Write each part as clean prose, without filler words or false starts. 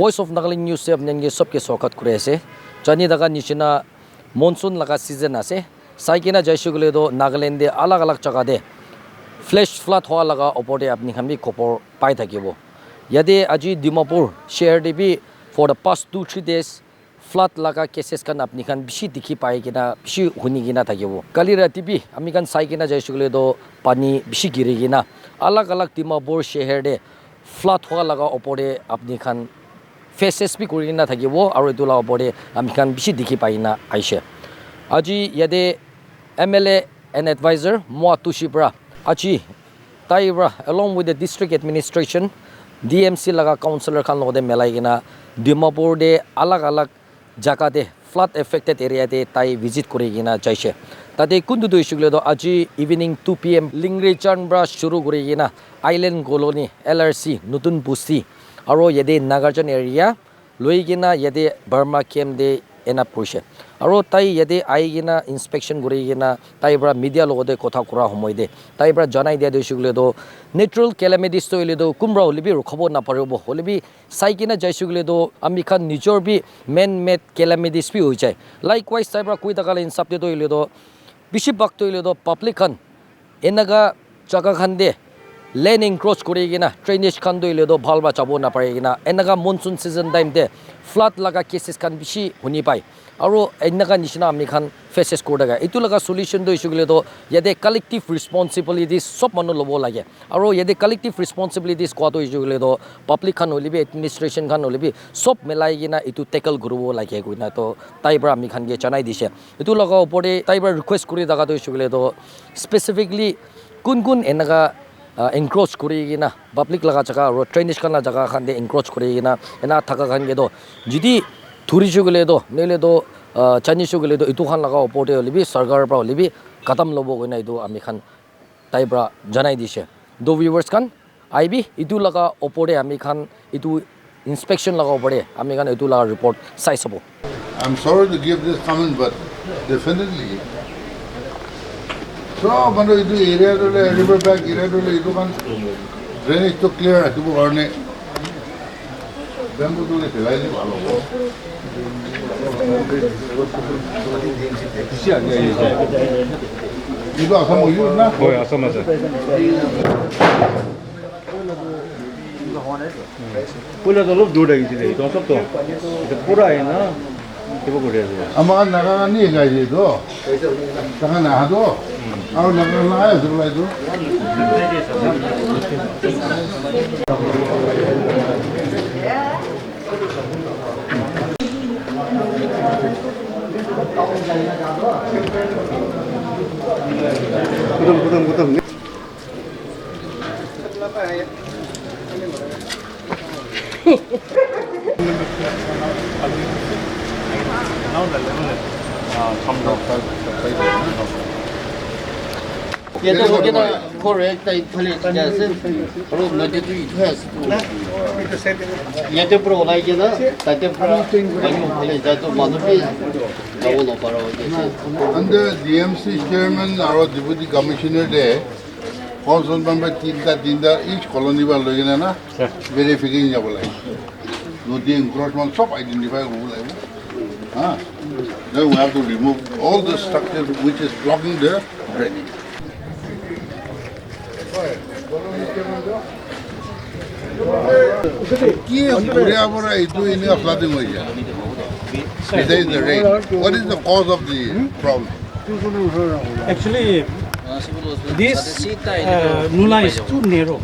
Voice of Nagaland News se apne nge sob ke sokat kure ase chani daga nishina monsoon laga season ase saikina jaishugule do Nagaland de alag alag jaga de flash flood hoa laga opor de apni khan bi khopor pai thakibo yade aji Dimapur share de bi for the past 2-3 days flood laga cases kan apni khan bishi dikhi pai kina bishi huni kina thakibo kali rati bi ami kan saikina jaishugule do pani bishi giri kina alag alag Dimapur share de flood hoa laga opor de apni khan faces bi kuri na thakibo aru etu la opor ami khan bishi dikhi pai na aishe aji yade Mla&Advisor Moatoshi bra aji taibra along with the district administration DMC laga councillor khan lode melai gina Dimapur de alag alag jaga de flood affected area de tai visit kuri gina jaise tate kundu do isugle do aji evening 2 pm lingre chan bra shuru kuri gina island colony LRC nutun busti aro yede Nagarjan area loigina yede Burma kem de ena pushe aro tai yede aigina inspection gurigina tai bra media logode kotha kura homoide tai bra janai dia desugle do natural calamities to ile do kumra holibi rukhobo na paribo holibi saikina jaisugle do ami khan nijor bi man made calamities bi hoi jai likewise tai bra koi takala insap de do ile do bishi bak to ile do public khan enaga jaga khan de land encroach kurigina drainage khan do ile do bhalba chabo na parigina enaga monsoon season time de flood laga cases kan bishi huni pai aro enaga nishina ami khan faces kodaga itu laga solution do isugile do yade collective responsibilities sob manu lobo lage aro yade collective responsibilities ko to isugile do public khan holibi administration khan holibi sob melai gina itu tackle gurubo lage guina to taibra ami khan ge chanai dise itu laga opore taibra request kuri daga do isugile do specifically kun enaga encroach kurigina public laga jaga ro drainage kana jaga khan de encroach kurigina ena thaka khan ge do jidi thuri sugule do nele do chani sugule do itu khan laga opor de libi sargar pra libi katam lobo goina itu ami khan taibra janai dise do viewers kan aibi itu laga opor de ami khan itu inspection laga opor de ami khan itu laga report sai sabo. I'm sorry to give this comment, but definitely so manu idu area dole river back area dole idu kan drainage to clear atibo karone bamboo dole pelai ni bhalo ho idu asam hoyo na hoy asam ase pula to lob dur lagi chile to sob to eta pura hai na kibo kore ase amar Nagaland ni gai je to tanga na do aw Nagaland la hai dur lai do Gudang ये तो हो गया ना correct है थले जैसे और नदी तो इधर ये तो प्रो लाइक है ना ताकि प्रो बनी थले जातो मानुपी वो ना पारो जैसे under DMC chairman और deputy commissioner de council member tinda each colony ba logina na verification jabo lai nodi encroachment sob identify ho lai then we have to remove all the structure which is blocking the drainage. Flooding is the rain. What is the cause of the problem? Actually, this Nula is too narrow.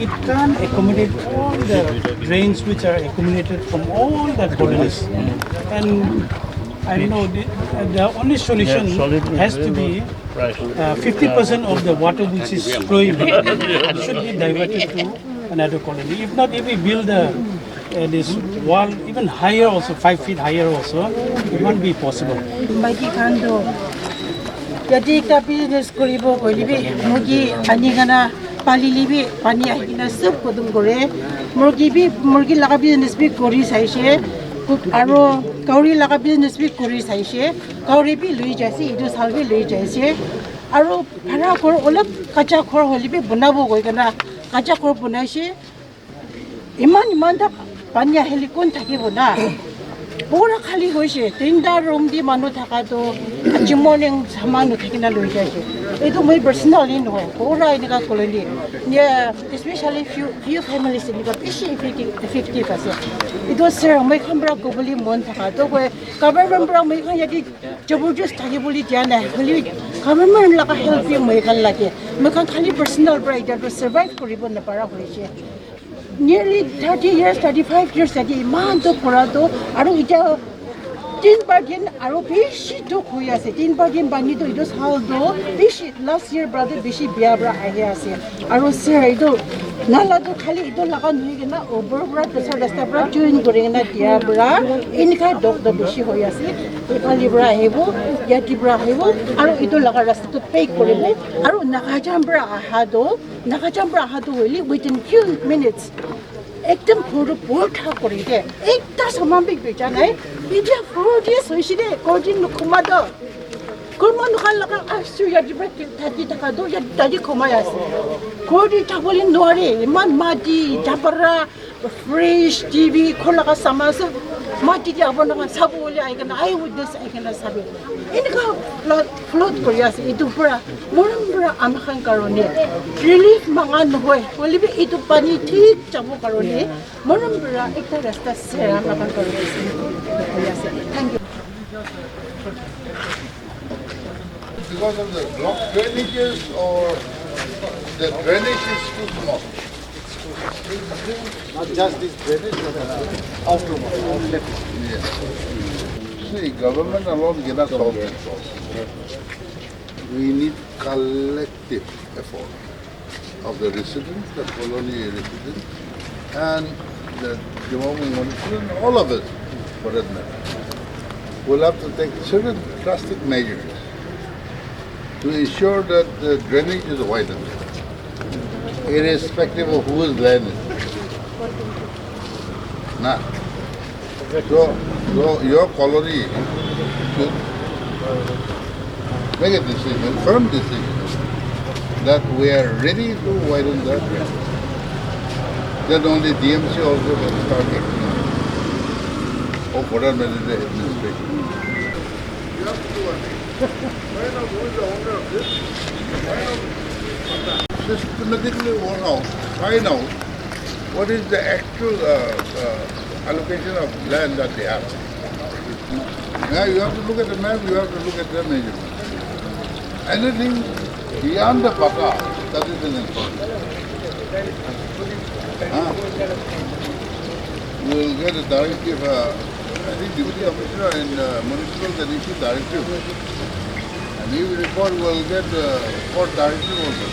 It can't accommodate all the drains which are accumulated from all the colonies. And I know the only solution has to be 50% of the water which is flowing should be diverted to another colony. If not, if we build this wall even higher also, 5 feet higher also, it won't be possible. Jadi business koribo koribi mugi anigana pali libi pani ahina sab kodum kore murgi laga business bi kori saise aro kauri laga business bi kori saise kauri bi lui jaise idu salbi lui jaise aro phara kor olap kacha khor holibi banabo goi kana kacha khor bunaise iman da পানী আহিলে কোন থাকিব না পুৰা খালী হৈছে 3টা room দি মানুহ থাকাটো আজি মৰ্নিং মানুহ থাকি না লৈ যাইছে এইটো মই পাৰ্চনেলি নহয় পুৰা এনেকুৱা কলনি স্পেচিয়েলি ফিউ ফেমিলিজ এনেকুৱা বেছি ইফেক্টিভ আছে এইটো ছাৰ মই খামৰা ক'বলৈ মন থকাটো কয় গভৰ্ণমেণ্ট পৰা মই ইয়াতে জবৰদস্ত থাকি বুলি দিয়া নাই খালি গভৰ্ণমেণ্ট লগা হেল্প মই লাগে মই খালি পাৰ্চনেল পৰা এতিয়াতো ছাৰ্ভাইভ কৰিব নাপাৰা হৈছে nearly 30 years, 35 years ago, iman to korado, aru ita 10 bargain, aru bishi to kuyase, 10 bargain bani to idos haldo, bishi last year brother bishi biabra ayase, aru sir ido nala to khali ido lagan huige na overbra pesar rasta bra join goreng na diabra, inka dog the bishi hoyase, khali bra hebo, yati bra hebo, aru ido laga rasta to pay korebo, aru nakajambra ahado holi within few minutes. একদম পুরো পোঠা করে দে একটা সমাবেশ বেচা নাই এটা পুরো দিয়ে সইছিরে কোদিন নকমাদ কোরমান নখান লাগা আসু ইয়াদি ব্রেক 30 টাকা দো ইয়াদি দাদি কমাই আছে কোদি থাকবলি নরে ইমান মাটি জাবরা ফ্রিজ টিভি খোলাকা সামাস মাটি দি আবনা সাবলি আইগনা আই উইটনেস আইগনা সাবে ইনকা ফ্লোট করে আছে ইটো পুরা মরমরা আমখান কারণে রিলিফ মাঙা নহয় বলিবি ইটো পানি ঠিক যাব কারণে মরমরা একটা রাস্তা সেরা মাঙা কারণে আছে thank you Because of the block drainages or the drainage is too small. Not just this drainage, but outer outlet. Yes. See, government alone cannot solve this problem. We need collective effort of the residents, the colony residents, and the development monitoring, all of us, for that matter. We'll have to take certain drastic measures to ensure that the drainage is widened, irrespective of whose land it is. Nah. So your colony should make a decision, firm decision, that we are ready to widen the drainage. Then only DMC also will start acting on it. Or for that matter, the administration. You have to do one thing. Find out who is the owner of this. Systematically work out, find out what is the actual allocation of land that they have. Now you have to look at the map, you have to look at the measurements. Anything beyond the pata, that is an important. We will get a directive, I think Deputy Commissioner and Municipal can issue directive. And if we report, we will get the court directive also.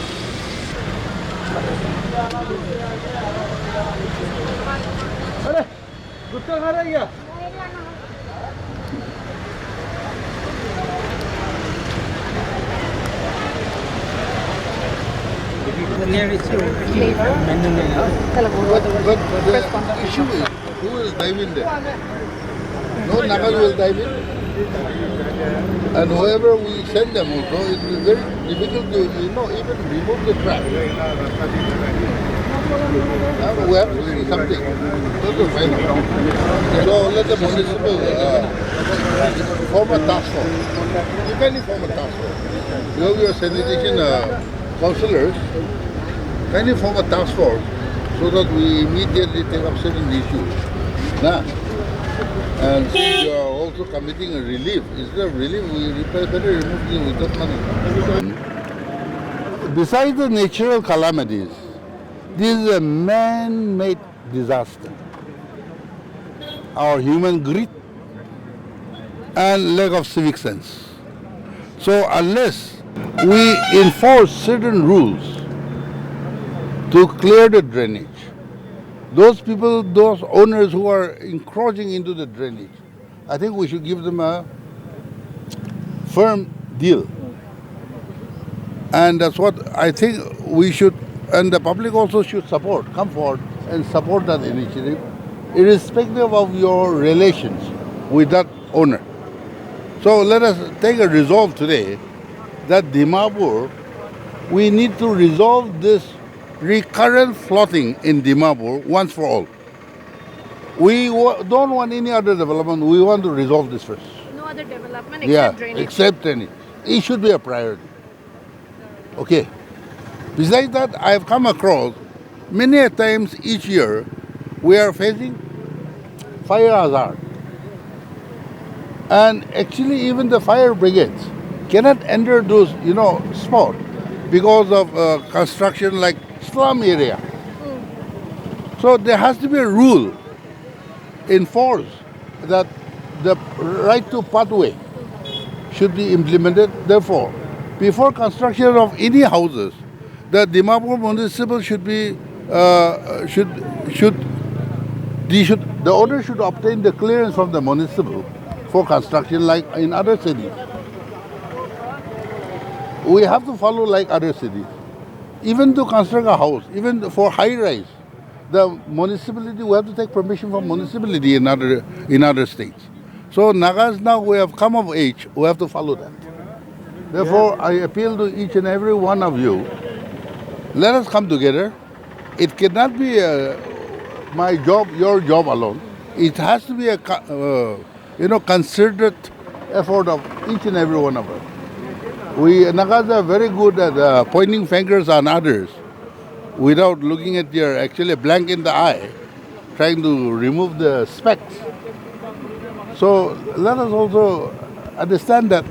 The nearest But the issue is, who will dive in there? No Nagas will dive in. And whoever we send them also, it will be very difficult to, even remove the trap. Now we have to see something. To find out. So let the municipal form a task force. You can form a task force. You have your sanitation councillors. Can you form a task force so that we immediately take up certain issues? Nah. And since you are also committing a relief, instead of relief, we better remove it without money. Besides the natural calamities, this is a man-made disaster. Our human greed and lack of civic sense. So unless we enforce certain rules to clear the drainage, those people, those owners who are encroaching into the drainage, I think we should give them a firm deal. And that's what I think we should, and the public also should come forward and support that initiative, irrespective of your relations with that owner. So let us take a resolve today that Dimapur, we need to resolve this recurrent flooding in Dimapur once for all. don't want any other development. We want to resolve this first. No other development Yeah, except drainage. except drainage. It should be a priority. Okay. Besides that, I have come across many a times each year we are facing fire hazard. And actually even the fire brigades cannot enter those, spots because of construction like slum area. So there has to be a rule enforced that the right to pathway should be implemented. Therefore, before construction of any houses, the Dimapur municipal the owner should obtain the clearance from the municipal for construction like in other cities. We have to follow like other cities. Even to construct a house, even for high rise, the municipality, we have to take permission from municipality in other states. So Nagas now we have come of age, we have to follow that. Therefore, I appeal to each and every one of you, let us come together. It cannot be my job, your job alone. It has to be a concerted effort of each and every one of us. We Nagas are very good at pointing fingers on others without looking at your actually blank in the eye, trying to remove the specks. So let us also understand that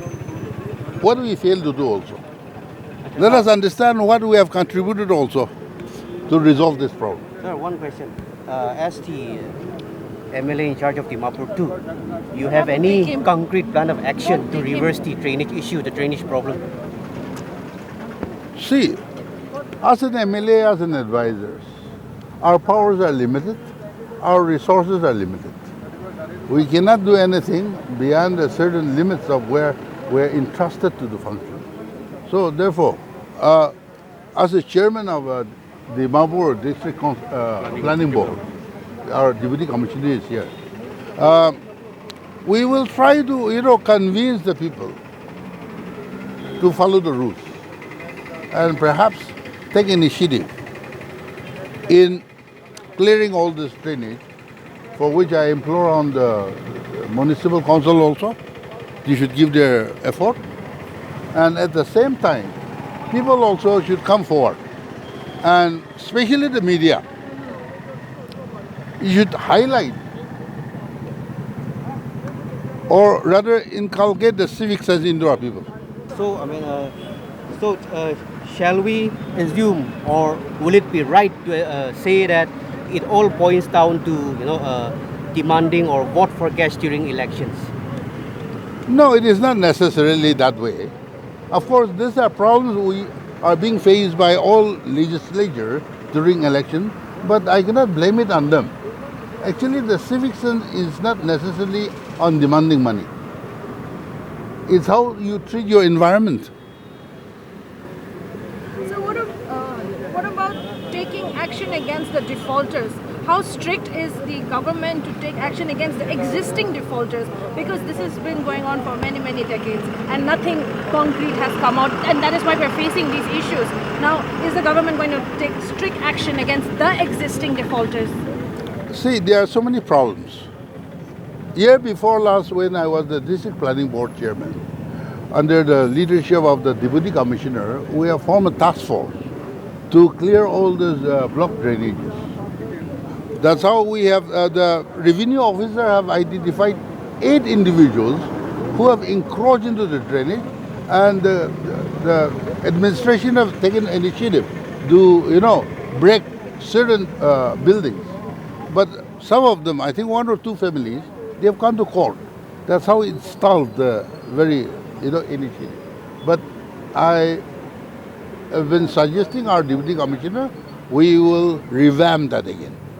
what we fail to do also. Let us understand what we have contributed also to resolve this problem. Sir, one question. As the MLA in charge of Dimapur 2, you have any concrete plan of action to reverse the drainage issue, the drainage problem? See, as an MLA, as an advisor, our powers are limited, our resources are limited. We cannot do anything beyond a certain limits of where we're entrusted to the function. So therefore, as a chairman of the Dimapur District Planning Board, our deputy commissioner is here. We will try to, convince the people to follow the rules and perhaps take initiative in clearing all this drainage, for which I implore on the municipal council also. They should give their effort. And at the same time, people also should come forward. And especially the media. You should highlight or rather inculcate the civic sense into our people. So, shall we assume, or will it be right to say that it all points down to, demanding or vote for cash during elections? No, it is not necessarily that way. Of course, these are problems we are being faced by all legislatures during election, but I cannot blame it on them. Actually, the civic sense is not necessarily on demanding money. It's how you treat your environment. So what about taking action against the defaulters? How strict is the government to take action against the existing defaulters? Because this has been going on for many, many decades and nothing concrete has come out, and that is why we're facing these issues. Now, is the government going to take strict action against the existing defaulters? See, there are so many problems. Year before last, when I was the District Planning Board Chairman, under the leadership of the Deputy Commissioner, we have formed a task force to clear all these block drainages. That's how we have, the revenue officer have identified 8 individuals who have encroached into the drainage, and the administration have taken initiative to, break certain buildings. But some of them, I think 1 or 2 families, they have gone to court. That's how it stalled the very, initiative. But I have been suggesting our Deputy Commissioner, we will revamp that again.